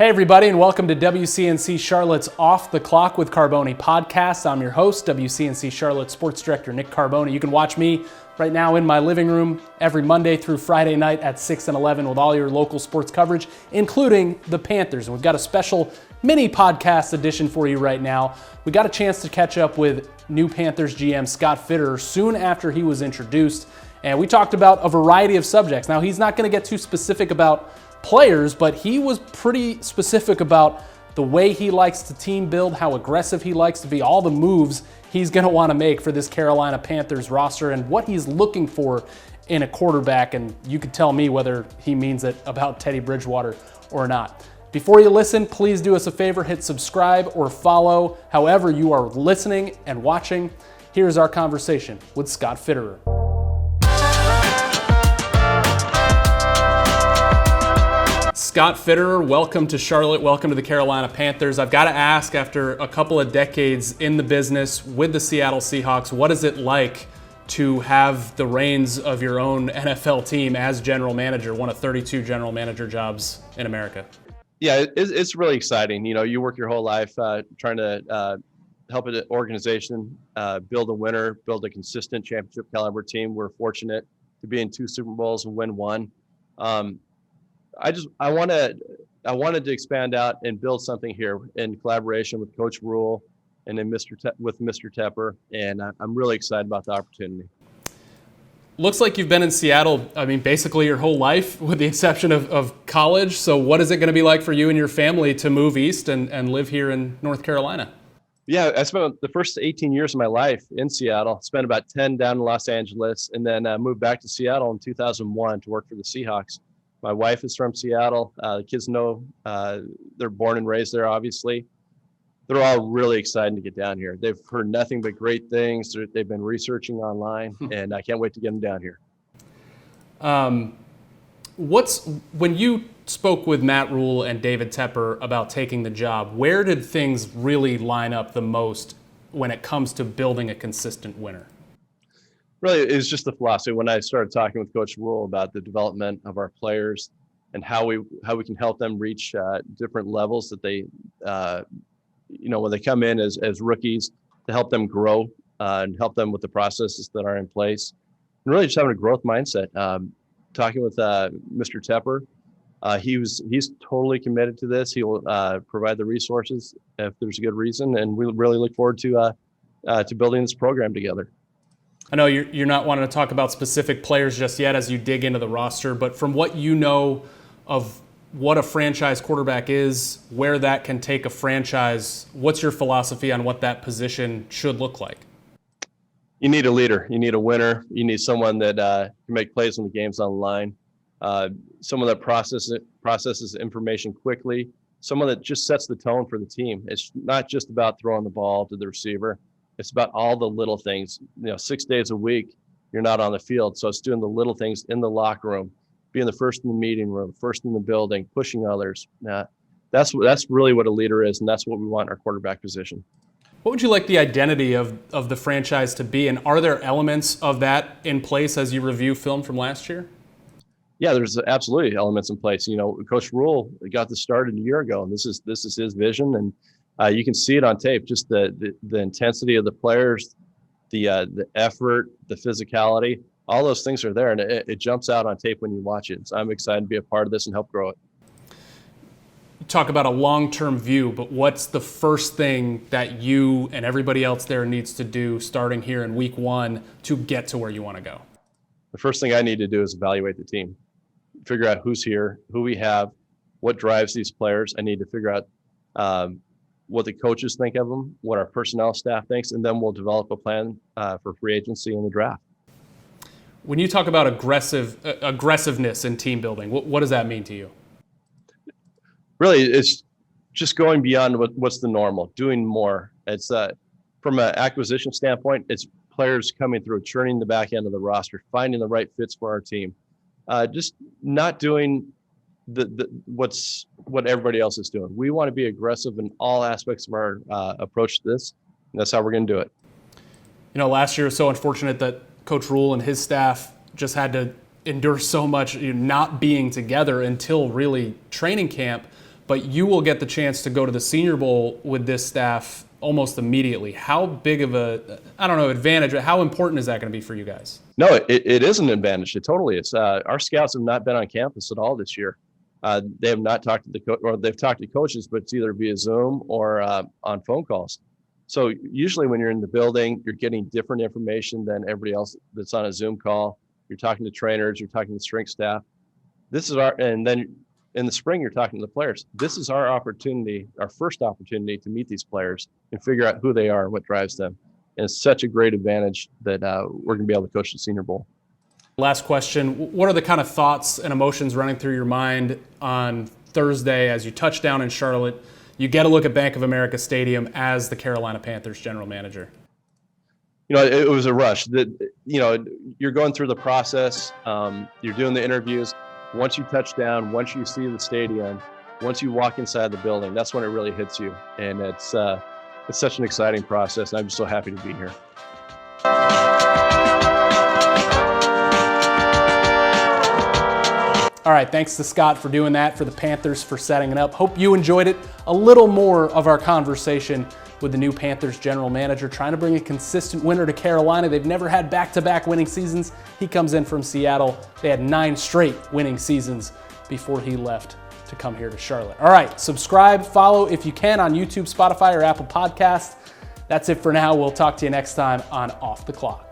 Hey everybody, and welcome to WCNC Charlotte's Off the Clock with Carboni podcast. I'm your host, WCNC Charlotte Sports Director Nick Carboni. You can watch me right now in my living room every Monday through Friday night at 6 and 11 with all your local sports coverage, including the Panthers. And we've got a special mini podcast edition for you right now. We got a chance to catch up with new Panthers GM Scott Fitterer soon after he was introduced, and we talked about a variety of subjects. Now, he's not going to get too specific about players, but he was pretty specific about the way he likes to team build, how aggressive he likes to be, all the moves he's going to want to make for this Carolina Panthers roster, and what he's looking for in a quarterback. And you can tell me whether he means it about Teddy Bridgewater or not. Before you listen, please do us a favor, hit subscribe or follow however you are listening and watching. Here's our conversation with Scott Fitterer. Scott Fitterer, welcome to Charlotte. Welcome to the Carolina Panthers. I've got to ask, after a couple of decades in the business with the Seattle Seahawks, what is it like to have the reins of your own NFL team as general manager, one of 32 general manager jobs in America? Yeah, it's really exciting. You know, you work your whole life trying to help an organization build a winner, build a consistent championship caliber team. We're fortunate to be in 2 Super Bowls and win 1. I wanted to expand out and build something here in collaboration with Coach Rhlue and then with Mr. Tepper, and I'm really excited about the opportunity. Looks like you've been in Seattle, basically your whole life, with the exception of college. So what is it going to be like for you and your family to move east and live here in North Carolina? Yeah, I spent the first 18 years of my life in Seattle, spent about 10 down in Los Angeles, and then moved back to Seattle in 2001 to work for the Seahawks. My wife is from Seattle. The kids know they're born and raised there, obviously. They're all really excited to get down here. They've heard nothing but great things. They've been researching online, and I can't wait to get them down here. When you spoke with Matt Rhlue and David Tepper about taking the job, where did things really line up the most when it comes to building a consistent winner? Really, it was just the philosophy. When I started talking with Coach Rhlue about the development of our players and how we can help them reach different levels that they, when they come in as rookies, to help them grow and help them with the processes that are in place, and really just having a growth mindset. Talking with Mr. Tepper, he's totally committed to this. He will provide the resources if there's a good reason, and we really look forward to building this program together. I know you're not wanting to talk about specific players just yet as you dig into the roster, but from what you know of what a franchise quarterback is, where that can take a franchise, what's your philosophy on what that position should look like? You need a leader. You need a winner. You need someone that can make plays when the game's on the line, someone that processes information quickly, someone that just sets the tone for the team. It's not just about throwing the ball to the receiver. It's about all the little things. 6 days a week, you're not on the field. So it's doing the little things in the locker room, being the first in the meeting room, first in the building, pushing others. That's really what a leader is, and that's what we want in our quarterback position. What would you like the identity of the franchise to be, and are there elements of that in place as you review film from last year? Yeah, there's absolutely elements in place. Coach Rhlue got this started a year ago, and this is his vision, and you can see it on tape, just the intensity of the players, the effort, the physicality, all those things are there, and it jumps out on tape when you watch it. So I'm excited to be a part of this and help grow it. You talk about a long-term view, but what's the first thing that you and everybody else there needs to do starting here in week 1 to get to where you want to go? The first thing I need to do is evaluate the team, figure out who's here, who we have, what drives these players. I need to figure out what the coaches think of them, what our personnel staff thinks, and then we'll develop a plan for free agency and the draft. When you talk about aggressiveness in team building, what does that mean to you? Really, it's just going beyond what's the normal, doing more. It's from an acquisition standpoint, it's players coming through, churning the back end of the roster, finding the right fits for our team. Just not doing what everybody else is doing. We want to be aggressive in all aspects of our approach to this, and that's how we're going to do it. Last year was so unfortunate that Coach Rhlue and his staff just had to endure so much not being together until really training camp. but you will get the chance to go to the Senior Bowl with this staff almost immediately. How big of a, I don't know, advantage, how important is that going to be for you guys? No, it is an advantage. It totally is. Our scouts have not been on campus at all this year. They have not talked to the coach, or they've talked to coaches, but it's either via Zoom or on phone calls. So usually when you're in the building, you're getting different information than everybody else that's on a Zoom call. You're talking to trainers, you're talking to strength staff. And then in the spring, you're talking to the players. This is our opportunity, our first opportunity to meet these players and figure out who they are and what drives them. And it's such a great advantage that we're going to be able to coach the Senior Bowl. Last question. What are the kind of thoughts and emotions running through your mind on Thursday as you touch down in Charlotte? You get a look at Bank of America Stadium as the Carolina Panthers general manager. It was a rush. You're going through the process. You're doing the interviews. Once you touch down, once you see the stadium, once you walk inside the building, that's when it really hits you. And it's such an exciting process. I'm just so happy to be here. All right, thanks to Scott for doing that, for the Panthers for setting it up. Hope you enjoyed it. A little more of our conversation with the new Panthers general manager, trying to bring a consistent winner to Carolina. They've never had back-to-back winning seasons. He comes in from Seattle. They had 9 straight winning seasons before he left to come here to Charlotte. All right, subscribe, follow if you can on YouTube, Spotify, or Apple Podcasts. That's it for now. We'll talk to you next time on Off the Clock.